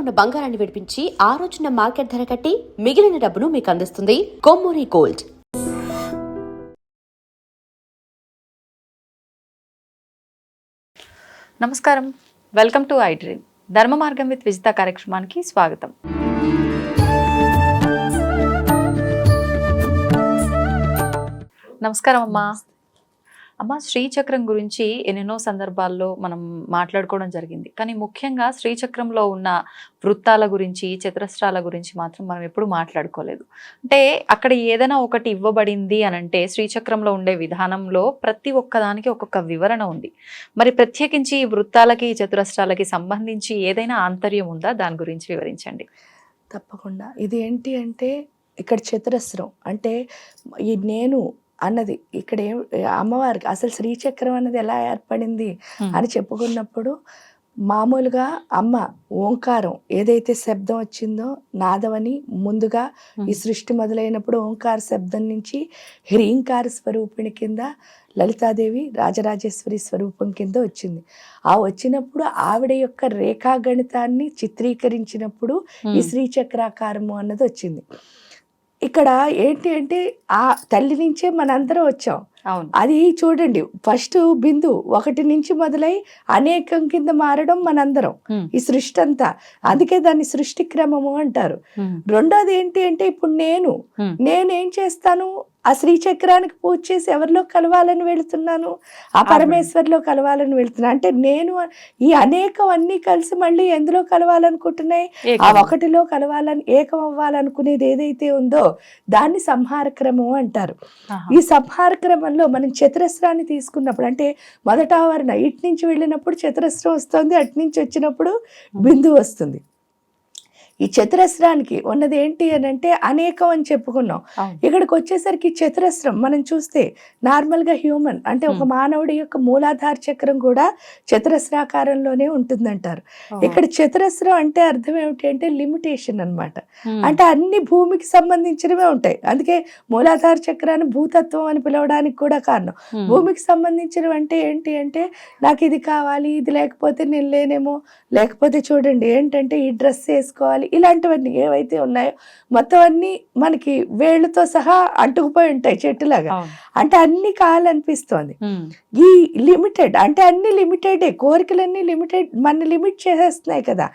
ఉన్న బంగారాన్ని విడిపించి ఆ రోజున మార్కెట్ ధర కట్టి మిగిలిన డబ్బును మీకు అందిస్తుంది కొమ్మూరి గోల్డ్. నమస్కారం, వెల్కమ్ టు ఐ డ్రీమ్. ధర్మ మార్గం విత్ విజిత కార్యక్రమానికి స్వాగతం. నమస్కారం అమ్మా. అమ్మ, శ్రీచక్రం గురించి ఎన్నెన్నో సందర్భాల్లో మనం మాట్లాడుకోవడం జరిగింది. కానీ ముఖ్యంగా శ్రీచక్రంలో ఉన్న వృత్తాల గురించి, చతురస్రాల గురించి మాత్రం మనం ఎప్పుడు మాట్లాడుకోలేదు. అంటే అక్కడ ఏదైనా ఒకటి ఇవ్వబడింది అని అంటే శ్రీచక్రంలో ఉండే విధానంలో ప్రతి ఒక్కదానికి ఒక్కొక్క వివరణ ఉంది. మరి ప్రత్యేకించి ఈ వృత్తాలకి, చతురస్రాలకి సంబంధించి ఏదైనా ఆంతర్యం ఉందా? దాని గురించి వివరించండి. తప్పకుండా. ఇది ఏంటి అంటే ఇక్కడ చతురస్రం అంటే ఈ నేను అన్నది ఇక్కడ అమ్మవారికి అసలు శ్రీచక్రం అన్నది ఎలా ఏర్పడింది అని చెప్పుకున్నప్పుడు మామూలుగా అమ్మ ఓంకారం ఏదైతే శబ్దం వచ్చిందో నాదవని ముందుగా ఈ సృష్టి మొదలైనప్పుడు ఓంకార శబ్దం నుంచి హ్రీంకార స్వరూపిణి కింద లలితాదేవి రాజరాజేశ్వరి స్వరూపం కింద వచ్చింది. ఆ వచ్చినప్పుడు ఆవిడ యొక్క రేఖాగణితాన్ని చిత్రీకరించినప్పుడు ఈ శ్రీచక్రాకారము అన్నది వచ్చింది. ఇక్కడ ఏంటి అంటే ఆ తల్లి నుంచే మనందరం వచ్చాం. అది చూడండి, ఫస్ట్ బిందు ఒకటి నుంచి మొదలై అనేకం కింద మారడం మనందరం ఈ సృష్టి అంతా. అందుకే దాన్ని సృష్టి క్రమము అంటారు. రెండోది ఏంటి అంటే ఇప్పుడు నేనేం చేస్తాను, ఆ శ్రీచక్రానికి పూజ చేసి ఎవరిలో కలవాలని వెళుతున్నాను, ఆ పరమేశ్వరిలో కలవాలని వెళుతున్నాను. అంటే నేను ఈ అనేకం అన్నీ కలిసి మళ్ళీ ఎందులో కలవాలనుకుంటున్నాయి, ఆ ఒకటిలో కలవాలని ఏకం అవ్వాలనుకునేది ఏదైతే ఉందో దాన్ని సంహార క్రమం అంటారు. ఈ సంహార క్రమంలో మనం చతురస్రాన్ని తీసుకున్నప్పుడు అంటే మొదట ఆవరణ ఇటు నుంచి వెళ్ళినప్పుడు చతురస్రం వస్తుంది, అటు నుంచి వచ్చినప్పుడు బిందువు వస్తుంది. ఈ చతురస్రానికి ఉన్నది ఏంటి అని అంటే అనేకం అని చెప్పుకున్నాం. ఇక్కడికి వచ్చేసరికి చతురస్రం మనం చూస్తే నార్మల్గా హ్యూమన్ అంటే ఒక మానవుడి యొక్క మూలాధార చక్రం కూడా చతురస్రాకారంలోనే ఉంటుందంటారు. ఇక్కడ చతురస్రం అంటే అర్థం ఏమిటి అంటే లిమిటేషన్ అన్నమాట. అంటే అన్ని భూమికి సంబంధించినవే ఉంటాయి. అందుకే మూలాధార చక్రాన్ని భూతత్వం అని పిలవడానికి కూడా కారణం. భూమికి సంబంధించినవి అంటే ఏంటి అంటే నాకు ఇది కావాలి, ఇది లేకపోతే నేను లేనేమో, లేకపోతే చూడండి ఏంటంటే ఈ డ్రెస్ వేసుకోవాలి, ఇలాంటివన్నీ ఏవైతే ఉన్నాయో మొత్తం అన్ని మనకి వేళ్ళతో సహా అంటుకుపోయి ఉంటాయి చెట్టులాగా. అంటే అన్ని కావాలనిపిస్తోంది. ఈ లిమిటెడ్ అంటే అన్ని లిమిటెడే, కోరికలన్నీ లిమిటెడ్, మన లిమిట్ చేసేస్తున్నాయి కదా.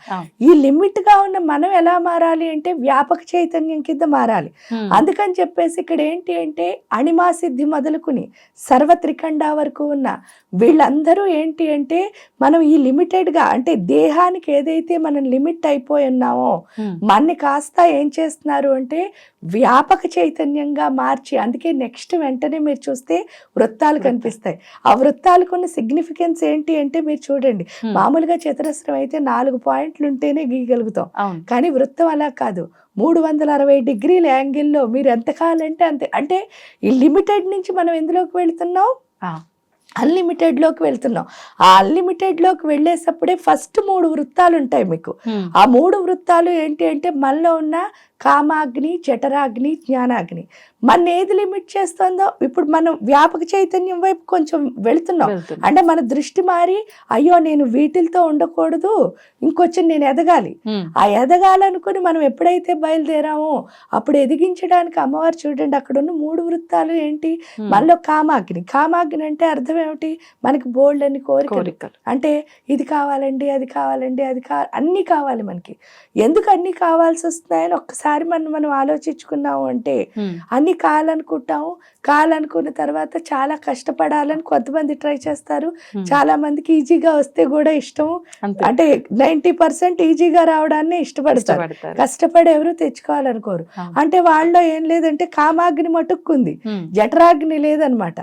ఈ లిమిట్ గా ఉన్న మనం ఎలా మారాలి అంటే వ్యాపక చైతన్యం కింద మారాలి. అందుకని చెప్పేసి ఇక్కడ ఏంటి అంటే అణిమా సిద్ధి మొదలుకుని సర్వత్రికండ వరకు ఉన్న వీళ్ళందరూ ఏంటి అంటే మనం ఈ లిమిటెడ్ గా అంటే దేహానికి ఏదైతే మనం లిమిట్ అయిపోయి ఉన్నామో మన్ని కాస్త ఏం చేస్తున్నారు అంటే వ్యాపక చైతన్యంగా మార్చి, అందుకే నెక్స్ట్ వెంటనే మీరు చూస్తే వృత్తాలు కనిపిస్తాయి. ఆ వృత్తాలకు ఉన్న సిగ్నిఫికెన్స్ ఏంటి అంటే మీరు చూడండి, మామూలుగా చతురస్రం అయితే 4 పాయింట్లు ఉంటేనే గీయగలుగుతాం. కానీ వృత్తం అలా కాదు, 360 డిగ్రీల యాంగిల్లో మీరు ఎంత కావాలంటే అంతే. అంటే ఈ లిమిటెడ్ నుంచి మనం ఎందులోకి వెళ్తున్నాం, అన్లిమిటెడ్లోకి వెళ్తున్నాం. ఆ అన్లిమిటెడ్లోకి వెళ్ళేటప్పుడే ఫస్ట్ 3 వృత్తాలు ఉంటాయి మీకు. ఆ 3 వృత్తాలు ఏంటి అంటే మనలో ఉన్న కామాగ్ని, జఠరాగ్ని, జ్ఞానాగ్ని. మన ఏది లిమిట్ చేస్తుందో ఇప్పుడు మనం వ్యాపక చైతన్యం వైపు కొంచెం వెళుతున్నాం. అంటే మన దృష్టి మారి అయ్యో నేను వీటితో ఉండకూడదు, ఇంకొంచెం నేను ఎదగాలి. ఆ ఎదగాలనుకుని మనం ఎప్పుడైతే బయలుదేరామో అప్పుడు ఎదిగించడానికి అమ్మవారు చూడండి అక్కడ ఉన్న 3 వృత్తాలు ఏంటి, మనలో కామాగ్ని. కామాగ్ని అంటే అర్థం ఏమిటి, మనకి బోల్డ్ అని కోరికలు. అంటే ఇది కావాలండి, అది కావాలండి, అది అన్నీ కావాలి మనకి. ఎందుకు అన్నీ కావాల్సి వస్తున్నాయని ఒక్కసారి మనం ఆలోచించుకున్నాము అంటే అన్ని కావాలనుకుంటాము. కావాలనుకున్న తర్వాత చాలా కష్టపడాలని కొంతమంది ట్రై చేస్తారు, చాలా మందికి ఈజీగా వస్తే కూడా ఇష్టం. అంటే 90% ఈజీగా రావడాన్ని ఇష్టపడతారు, కష్టపడి ఎవరు తెచ్చుకోవాలనుకోరు. అంటే వాళ్ళలో ఏం లేదంటే కామాగ్ని మటుక్కుంది, జఠరాగ్ని లేదనమాట.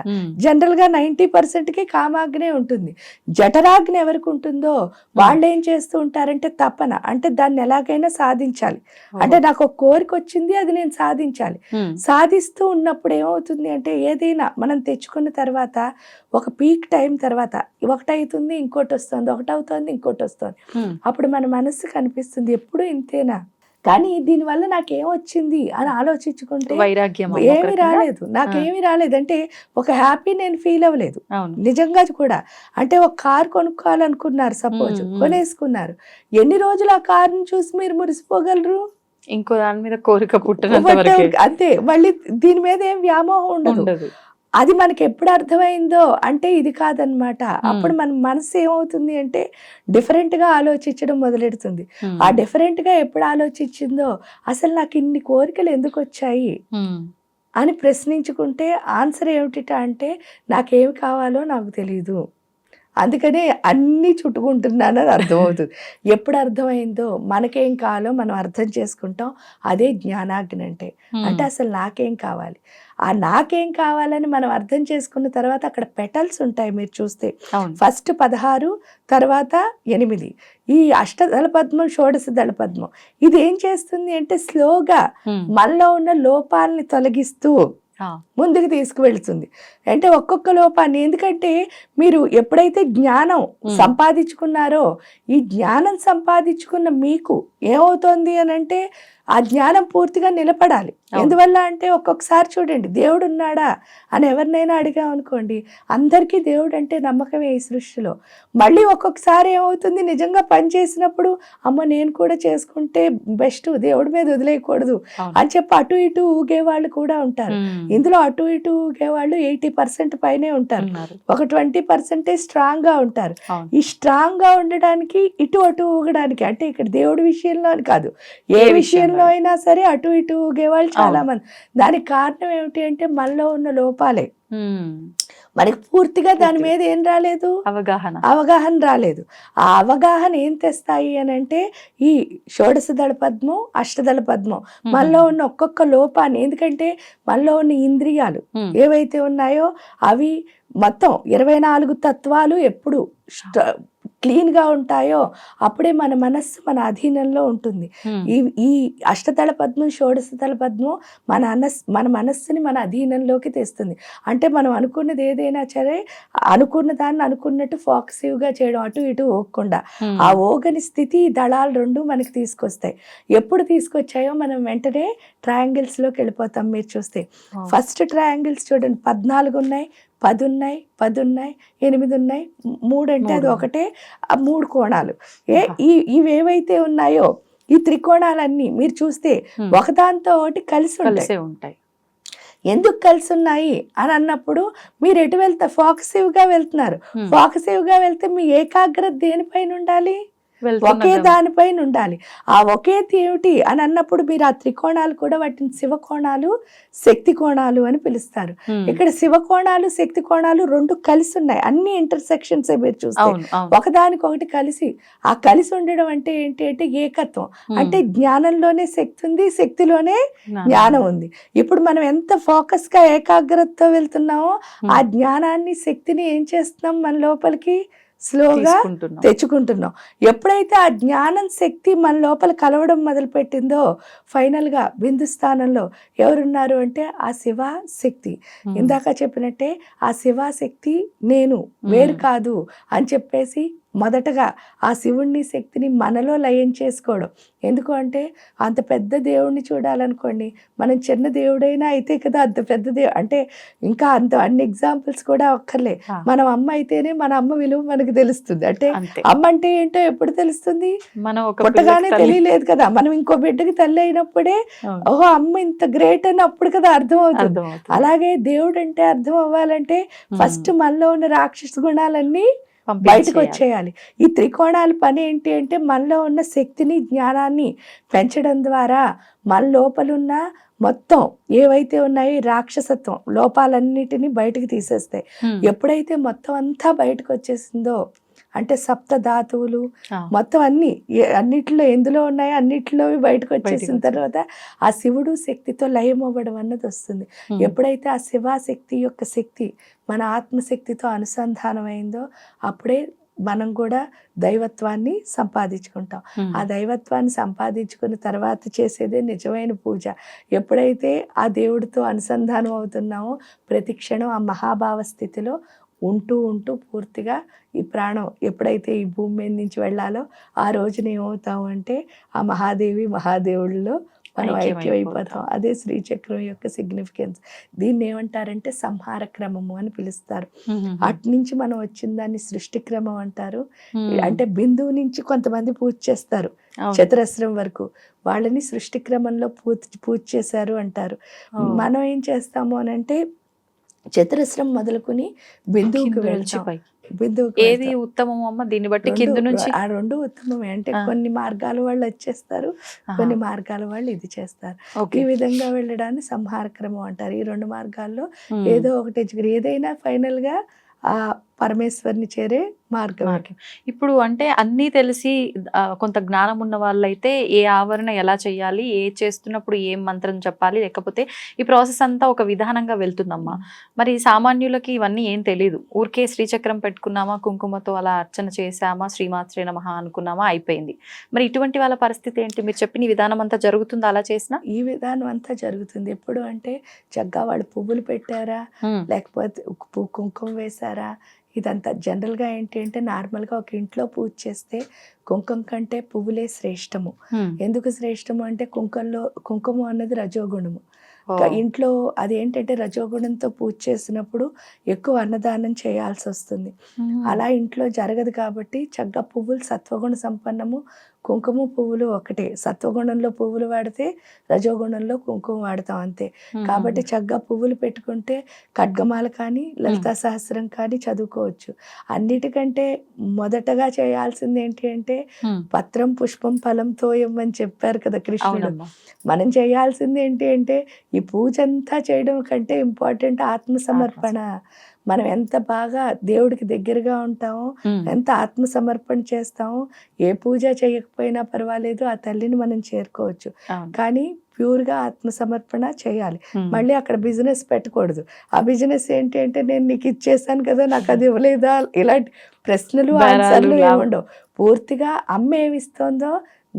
జనరల్ గా 90%కి కామాగ్నే ఉంటుంది. జఠరాగ్ని ఎవరికి ఉంటుందో వాళ్ళు ఏం చేస్తూ ఉంటారంటే తపన, అంటే దాన్ని ఎలాగైనా సాధించాలి. అంటే నాకు ఒక కోరిక వచ్చింది, అది నేను సాధించాలి. సాధిస్తూ ఉన్నప్పుడు ఏమవుతుంది అంటే ఏదైనా మనం తెచ్చుకున్న తర్వాత ఒక పీక్ టైం తర్వాత ఒకటి అవుతుంది, ఇంకోటి వస్తుంది, ఒకటి అవుతుంది, ఇంకోటి వస్తుంది. అప్పుడు మన మనసుకు అనిపిస్తుంది ఎప్పుడు ఇంతేనా, కానీ దీనివల్ల నాకేం వచ్చింది అని ఆలోచించుకుంటే వైరాగ్యం ఏమి రాలేదు, నాకేమి రాలేదు. అంటే ఒక హ్యాపీ నేను ఫీల్ అవ్వలేదు అవును నిజంగా కూడా. అంటే ఒక కార్ కొనుక్కోవాలనుకున్నారు, సపోజ్ కొనేసుకున్నారు. ఎన్ని రోజులు ఆ కార్ని చూసి మీరు మురిసిపోగలరు? ఇంకో దాని మీద కోరిక పుట్టినంత వరకే అంతే. మళ్ళీ దీని మీద ఏం వ్యామోహం ఉండదు. ఉండదు. అది మనకి ఎప్పుడు అర్థమైందో అంటే ఇది కాదనమాట. అప్పుడు మన మనసు ఏమవుతుంది అంటే డిఫరెంట్ గా ఆలోచించడం మొదలెడుతుంది. ఆ డిఫరెంట్ గా ఎప్పుడు ఆలోచించిందో అసలు నాకు ఇన్ని కోరికలు ఎందుకు వచ్చాయి అని ప్రశ్నించుకుంటే ఆన్సర్ ఏమిటి అంటే నాకేమి కావాలో నాకు తెలియదు, అందుకనే అన్నీ చుట్టుకుంటున్నాను అని అర్థమవుతుంది. ఎప్పుడు అర్థమైందో మనకేం కావాలో మనం అర్థం చేసుకుంటాం. అదే జ్ఞానాగ్ని అంటే. అంటే అసలు నాకేం కావాలి, ఆ నాకేం కావాలని మనం అర్థం చేసుకున్న తర్వాత అక్కడ పెటల్స్ ఉంటాయి మీరు చూస్తే. ఫస్ట్ 16, తర్వాత 8. ఈ అష్టదళ పద్మం, షోడశ దళ పద్మం ఇది ఏం చేస్తుంది అంటే స్లోగా మనలో ఉన్న లోపాలని తొలగిస్తూ ముందుకు తీసుకువెళ్తుంది. అంటే ఒక్కొక్క లోపాన్ని, ఎందుకంటే మీరు ఎప్పుడైతే జ్ఞానం సంపాదించుకున్నారో ఈ జ్ఞానం సంపాదించుకున్న మీకు ఏమవుతుంది అని అంటే ఆ జ్ఞానం పూర్తిగా నిలబడాలి. ఎందువల్ల అంటే ఒక్కొక్కసారి చూడండి, దేవుడు ఉన్నాడా అని ఎవరినైనా అడిగామనుకోండి, అందరికీ దేవుడు అంటే నమ్మకమే ఈ సృష్టిలో. మళ్ళీ ఒక్కొక్కసారి ఏమవుతుంది, నిజంగా పని చేసినప్పుడు అమ్మ నేను కూడా చేసుకుంటే బెస్ట్, దేవుడి మీద వదిలేయకూడదు అని చెప్పి అటు ఇటు ఊగే వాళ్ళు కూడా ఉంటారు. ఇందులో అటు ఇటు ఊగే వాళ్ళు 80% పైనే ఉంటారు. ఒక 20% స్ట్రాంగ్ గా ఉంటారు. ఈ స్ట్రాంగ్ గా ఉండడానికి ఇటు అటు ఊగడానికి, అంటే ఇక్కడ దేవుడి విషయంలో అని కాదు, ఏ విషయంలో అయినా సరే అటు ఇటు ఊగే వాళ్ళు చాలా మంది. దానికి కారణం ఏమిటి అంటే మనలో ఉన్న లోపాలే. మనకి పూర్తిగా దాని మీద ఏం రాలేదు, అవగాహన రాలేదు. ఆ అవగాహన ఏం తెస్తాయి అని అంటే ఈ షోడశ దళ పద్మం, అష్టదళ పద్మం మనలో ఉన్న ఒక్కొక్క లోపాన్ని, ఎందుకంటే మనలో ఉన్న ఇంద్రియాలు ఏవైతే ఉన్నాయో అవి మొత్తం 24 తత్వాలు ఎప్పుడు క్లీన్ గా ఉంటాయో అప్పుడే మన మనస్సు మన అధీనంలో ఉంటుంది. ఈ అష్టదళ పద్మం, షోడశ దళ పద్మం మన మనస్సుని మన అధీనంలోకి తెస్తుంది. అంటే మనం అనుకున్నది ఏదైనా సరే అనుకున్న దాన్ని అనుకున్నట్టు ఫోకసివ్ గా చేయడం, అటు ఇటు ఓగకుండా. ఆ ఓగని స్థితి దళాలు 2 మనకి తీసుకొస్తాయి. ఎప్పుడు తీసుకొచ్చాయో మనం వెంటనే ట్రయాంగిల్స్ లోకి వెళ్ళిపోతాం. మీరు చూస్తే ఫస్ట్ ట్రయాంగిల్స్ చూడండి, 14 ఉన్నాయి, 10 ఉన్నాయి, 10 ఉన్నాయి, 8 ఉన్నాయి, 3 అంటే అది ఒకటే, 3 కోణాలు. ఇవేవైతే ఉన్నాయో ఈ త్రికోణాలన్నీ మీరు చూస్తే ఒకదాంతో ఒకటి కలిసి ఉంటాయి. ఎందుకు కలిసి ఉన్నాయి అని అన్నప్పుడు మీరు ఎటు వెళ్తా ఫోకసివ్ గా వెళ్తున్నారు. ఫోకసివ్ గా వెళ్తే మీ ఏకాగ్రత దేనిపైన ఉండాలి, ఒకే దానిపైన ఉండాలి. ఆ ఒకే ఏమిటి అని అన్నప్పుడు మీరు ఆ త్రికోణాలు కూడా వాటిని శివకోణాలు, శక్తి కోణాలు అని పిలుస్తారు. ఇక్కడ శివకోణాలు, శక్తి కోణాలు 2 కలిసి ఉన్నాయి. అన్ని ఇంటర్సెక్షన్స్ మీరు చూస్తే ఒకదానికొకటి కలిసి. ఆ కలిసి ఉండడం అంటే ఏంటి అంటే ఏకత్వం. అంటే జ్ఞానంలోనే శక్తి ఉంది, శక్తిలోనే జ్ఞానం ఉంది. ఇప్పుడు మనం ఎంత ఫోకస్ గా ఏకాగ్రతతో వెళ్తున్నామో ఆ జ్ఞానాన్ని, శక్తిని ఏం చేస్తున్నాం మన లోపలికి స్లోగా తెచ్చుకుంటున్నాం. ఎప్పుడైతే ఆ జ్ఞానం, శక్తి మన లోపల కలవడం మొదలు పెట్టిందో ఫైనల్ గా బిందు స్థానంలో ఎవరున్నారు అంటే ఆ శివ శక్తి. ఇందాక చెప్పినట్టే ఆ శివ శక్తి నేను వేరు కాదు అని చెప్పేసి మొదటగా ఆ శివుణ్ణి, శక్తిని మనలో లయం చేసుకోవడం. ఎందుకు అంటే అంత పెద్ద దేవుణ్ణి చూడాలనుకోండి, మనం చిన్న దేవుడైనా అయితే కదా అంత పెద్ద అంటే ఇంకా అన్ని ఎగ్జాంపుల్స్ కూడా ఒక్కర్లే. మనం అమ్మ అయితేనే మన అమ్మ విలువ మనకు తెలుస్తుంది. అంటే అమ్మ అంటే ఏంటో ఎప్పుడు తెలుస్తుంది, పుట్టగానే తెలియలేదు కదా. మనం ఇంకో బిడ్డకి తల్లి అయినప్పుడే ఓహో అమ్మ ఇంత గ్రేట్ అని అప్పుడు కదా అర్థం అవుతుంది. అలాగే దేవుడు అంటే అర్థం అవ్వాలంటే ఫస్ట్ మనలో ఉన్న రాక్షస గుణాలన్నీ బయటకు వచ్చేయాలి. ఈ త్రికోణాల పని ఏంటి అంటే మనలో ఉన్న శక్తిని, జ్ఞానాన్ని పెంచడం ద్వారా మన లోపలున్న మొత్తం ఏవైతే ఉన్నాయో రాక్షసత్వం లోపాలన్నిటినీ బయటకు తీసేస్తాయి. ఎప్పుడైతే మొత్తం అంతా బయటకు వచ్చేసిందో అంటే సప్త ధాతువులు మొత్తం అన్నిట్లో ఎందులో ఉన్నాయో అన్నిట్లో బయటకు వచ్చేసిన తర్వాత ఆ శివుడు శక్తితో లయం అవ్వడం అన్నది వస్తుంది. ఎప్పుడైతే ఆ శివశక్తి యొక్క శక్తి మన ఆత్మశక్తితో అనుసంధానం అయిందో అప్పుడే మనం కూడా దైవత్వాన్ని సంపాదించుకుంటాం. ఆ దైవత్వాన్ని సంపాదించుకున్న తర్వాత చేసేదే నిజమైన పూజ. ఎప్పుడైతే ఆ దేవుడితో అనుసంధానం అవుతున్నామో ప్రతి క్షణం ఆ మహాభావ స్థితిలో ఉంటూ ఉంటూ పూర్తిగా ఈ ప్రాణం ఎప్పుడైతే ఈ భూమి మీద నుంచి వెళ్ళాలో ఆ రోజున ఏమవుతాం అంటే ఆ మహాదేవి మహాదేవుళ్ళలో మనం ఐక్యమైపోతాం. అదే శ్రీచక్రం యొక్క సిగ్నిఫికెన్స్. దీన్ని ఏమంటారంటే సంహార క్రమము అని పిలుస్తారు. అటు నుంచి మనం వచ్చిన దాన్ని సృష్టి క్రమం అంటారు. అంటే బిందువు నుంచి కొంతమంది పూజ చేస్తారు చతురస్రం వరకు, వాళ్ళని సృష్టి క్రమంలో పూజ చేశారు అంటారు. మనం ఏం చేస్తాము అని అంటే చతురస్రం మొదలుకొని బిందువుకి వెళ్తాం. ఏది ఉత్తమం అమ్మ? దీన్ని బట్టి కింద నుంచి ఆ రెండు ఉత్తమమే. అంటే కొన్ని మార్గాల వాళ్ళు వచ్చేస్తారు, కొన్ని మార్గాల వాళ్ళు ఇది చేస్తారు. ఈ విధంగా వెళ్ళడాన్ని సంహార క్రమం అంటారు. ఈ రెండు మార్గాల్లో ఏదో ఒకటి ఏదైనా ఫైనల్ గా ఆ పరమేశ్వరిని చేరే మార్గం. ఇప్పుడు అంటే అన్నీ తెలిసి కొంత జ్ఞానం ఉన్న వాళ్ళైతే ఏ ఆవరణ ఎలా చేయాలి, ఏ చేస్తున్నప్పుడు ఏం మంత్రం చెప్పాలి, లేకపోతే ఈ ప్రాసెస్ అంతా ఒక విధానంగా వెళ్తుందమ్మా. మరి సామాన్యులకి ఇవన్నీ ఏం తెలియదు. ఊరికే శ్రీచక్రం పెట్టుకున్నామా, కుంకుమతో అలా అర్చన చేసామా, శ్రీమాత్రే నమః అనుకున్నామా, అయిపోయింది. మరి ఇటువంటి వాళ్ళ పరిస్థితి ఏంటి? మీరు చెప్పిన విధానం అంతా జరుగుతుందా అలా చేసినా? ఈ విధానం అంతా జరుగుతుంది. ఎప్పుడు అంటే చక్కగా వాళ్ళు పువ్వులు పెట్టారా, లేకపోతే కుంకుమ వేశారా, ఇదంతా జనరల్గా ఏంటి అంటే నార్మల్గా ఒక ఇంట్లో పూజ చేస్తే కుంకుమ కంటే పువ్వులే శ్రేష్టము. ఎందుకు శ్రేష్టము అంటే కుంకుమ అన్నది రజోగుణము. ఇంట్లో అదేంటంటే రజోగుణంతో పూజ చేసినప్పుడు ఎక్కువ అన్నదానం చేయాల్సి వస్తుంది. అలా ఇంట్లో జరగదు కాబట్టి చక్కగా పువ్వులు సత్వగుణ సంపన్నము, కుంకుమ పువ్వులు ఒకటే. సత్వగుణంలో పువ్వులు వాడితే రజోగుణంలో కుంకుమ వాడతాం అంతే. కాబట్టి చక్కగా పువ్వులు పెట్టుకుంటే ఖడ్గమాల కానీ లలితా సహస్రం కానీ చదువుకోవచ్చు. అన్నిటికంటే మొదటగా చేయాల్సింది ఏంటి అంటే పత్రం పుష్పం ఫలం తోయం అని చెప్పారు కదా కృష్ణుడు. మనం చేయాల్సింది ఏంటి అంటే ఈ పూజ అంతా చేయడం కంటే ఇంపార్టెంట్ ఆత్మసమర్పణ. మనం ఎంత బాగా దేవుడికి దగ్గరగా ఉంటామో, ఎంత ఆత్మసమర్పణ చేస్తామో, ఏ పూజ చేయకపోయినా పర్వాలేదు ఆ తల్లిని మనం చేరుకోవచ్చు. కానీ ప్యూర్గా ఆత్మసమర్పణ చేయాలి. మళ్ళీ అక్కడ బిజినెస్ పెట్టకూడదు. ఆ బిజినెస్ ఏంటి అంటే నేను నీకు ఇచ్చేసాను కదా, నాకు అది ఇవ్వలేదా, ఇలాంటి ప్రశ్నలు ఆన్సర్లు ఏముండవు. పూర్తిగా అమ్మ ఏమిస్తుందో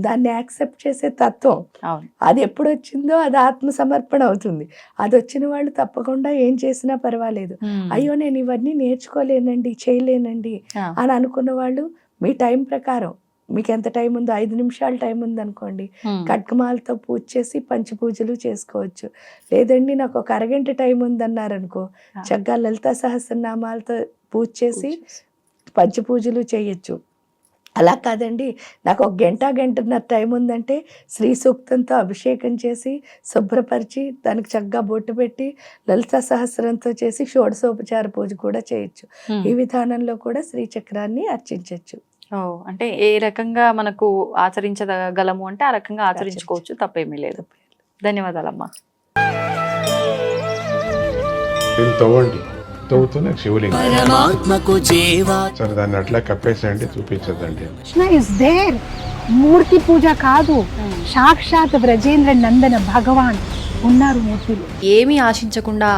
దాన్ని యాక్సెప్ట్ చేసే తత్వం, అది ఎప్పుడు వచ్చిందో అది ఆత్మసమర్పణ అవుతుంది. అది వచ్చిన వాళ్ళు తప్పకుండా ఏం చేసినా పర్వాలేదు. అయ్యో నేను ఇవన్నీ నేర్చుకోలేనండి, చేయలేనండి అని అనుకున్న వాళ్ళు మీ టైం ప్రకారం మీకు ఎంత టైం ఉందో, 5 నిమిషాలు టైం ఉందనుకోండి, ఖడ్గమాలతో పూజ చేసి పంచపూజలు చేసుకోవచ్చు. లేదండి నాకు ఒక అరగంట టైం ఉందన్నారనుకో, చక్కగా లలితా సహస్రనామాలతో పూజ చేసి పంచపూజలు చేయొచ్చు. అలా కాదండి నాకు ఒక గంటన్నర టైం ఉందంటే శ్రీ సూక్తంతో అభిషేకం చేసి శుభ్రపరిచి దానికి చక్కగా బొట్టు పెట్టి లలితా సహస్రంతో చేసి షోడశోపచార పూజ కూడా చేయొచ్చు. ఈ విధానంలో కూడా శ్రీచక్రాన్ని అర్చించవచ్చు. అంటే ఏ రకంగా మనకు ఆచరించగలము అంటే ఆ రకంగా ఆచరించుకోవచ్చు, తప్పేమీ లేదు. ధన్యవాదాలమ్మా. తవ్వుతూనే శివలింగం పరమాత్మకు జీవా. సరే దాన్ని అట్లా కప్పేసేయండి, చూపించదండి. Krishna is there. మూర్తి పూజ కాదు, సాక్షాత్ బ్రజేంద్ర నందన భగవాన్ ఉన్నారు మూర్తిలో. ఏమీ ఆశించకుండా